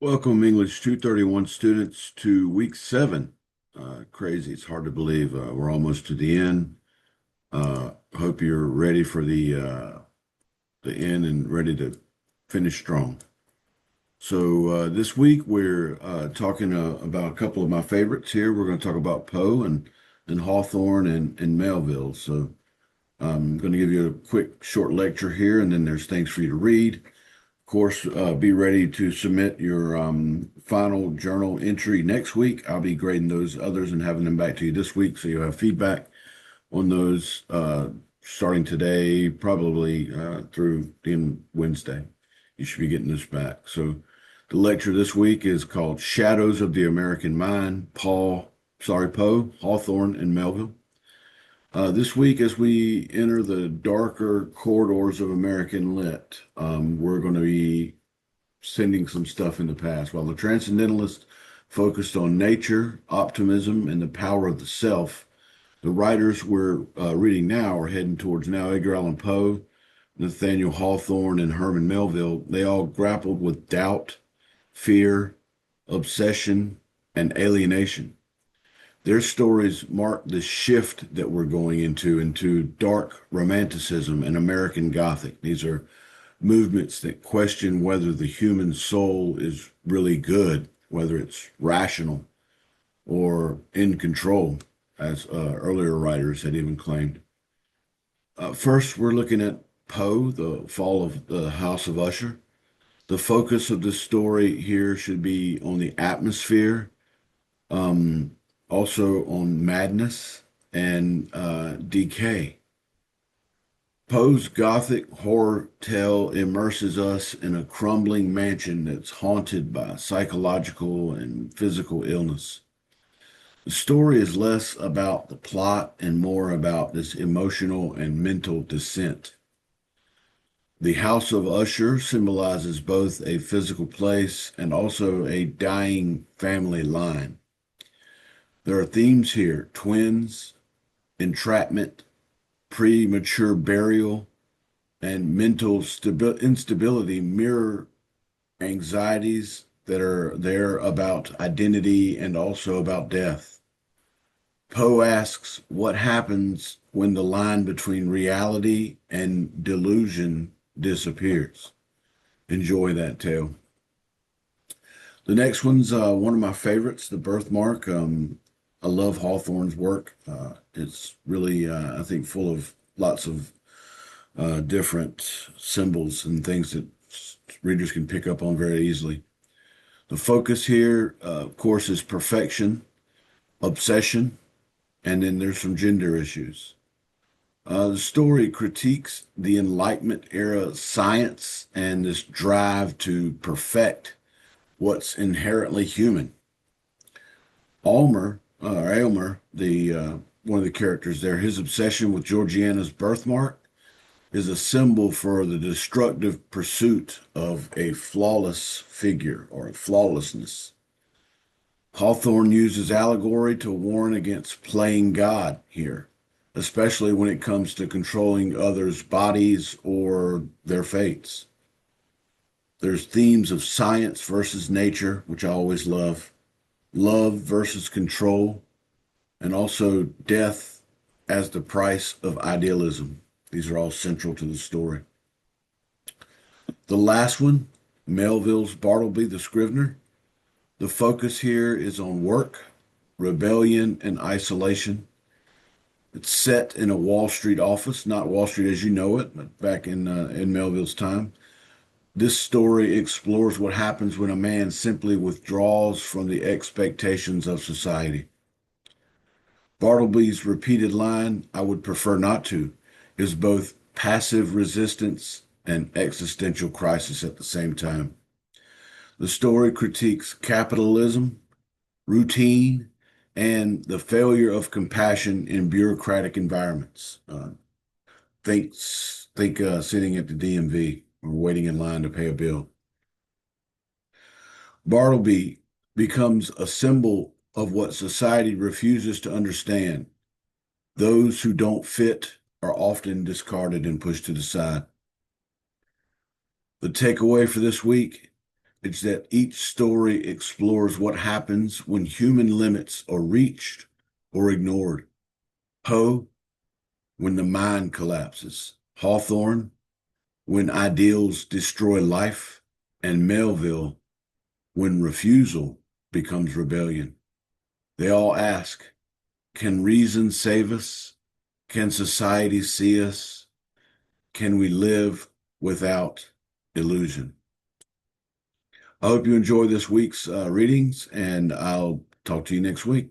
Welcome, English 231 students, to week 7. Crazy. It's hard to believe. We're almost to the end. Hope you're ready for the end and ready to finish strong. So this week we're talking about a couple of my favorites here. We're going to talk about Poe and Hawthorne and Melville. So I'm going to give you a quick short lecture here, and then there's things for you to read. Of course, be ready to submit your final journal entry next week. I'll be grading those others and having them back to you this week, so you'll have feedback on those starting today, probably through the end Wednesday. You should be getting this back. So the lecture this week is called Shadows of the American Mind, Poe, Hawthorne, and Melville. This week, as we enter the darker corridors of American lit, we're going to be sending some stuff in the past. While the Transcendentalists focused on nature, optimism, and the power of the self, the writers we're reading now are heading towards now Edgar Allan Poe, Nathaniel Hawthorne, and Herman Melville. They all grappled with doubt, fear, obsession, and alienation. Their stories mark the shift that we're going into dark romanticism and American Gothic. These are movements that question whether the human soul is really good, whether it's rational or in control, as earlier writers had even claimed. First, we're looking at Poe, the fall of the House of Usher. The focus of the story here should be on the atmosphere, also on madness and decay. Poe's Gothic horror tale immerses us in a crumbling mansion that's haunted by psychological and physical illness. The story is less about the plot and more about this emotional and mental descent. The House of Usher symbolizes both a physical place and also a dying family line. There are themes here: twins, entrapment, premature burial, and mental instability mirror anxieties that are there about identity and also about death. Poe asks what happens when the line between reality and delusion disappears. Enjoy that tale. The next one's one of my favorites, The Birthmark. I love Hawthorne's work. It's really, I think, full of lots of different symbols and things that readers can pick up on very easily. The focus here, of course, is perfection, obsession, and then there's some gender issues. The story critiques the Enlightenment era science and this drive to perfect what's inherently human. Aylmer, the one of the characters there, his obsession with Georgiana's birthmark is a symbol for the destructive pursuit of a flawless figure or flawlessness. Hawthorne uses allegory to warn against playing God here, especially when it comes to controlling others' bodies or their fates. There's themes of science versus nature, which I always love versus control, and also death as the price of idealism. These are all central to the story. The last one, Melville's Bartleby the Scrivener. The focus here is on work, rebellion, and isolation. It's set in a Wall Street office, not Wall Street as you know it, but back in Melville's time. This story explores what happens when a man simply withdraws from the expectations of society. Bartleby's repeated line, "I would prefer not to," is both passive resistance and existential crisis at the same time. The story critiques capitalism, routine, and the failure of compassion in bureaucratic environments. Think sitting at the DMV or waiting in line to pay a bill. Bartleby becomes a symbol of what society refuses to understand. Those who don't fit are often discarded and pushed to the side. The takeaway for this week: It's that each story explores what happens when human limits are reached or ignored. Poe, when the mind collapses. Hawthorne, when ideals destroy life. And Melville, when refusal becomes rebellion. They all ask, can reason save us? Can society see us? Can we live without illusion? I hope you enjoy this week's readings, and I'll talk to you next week.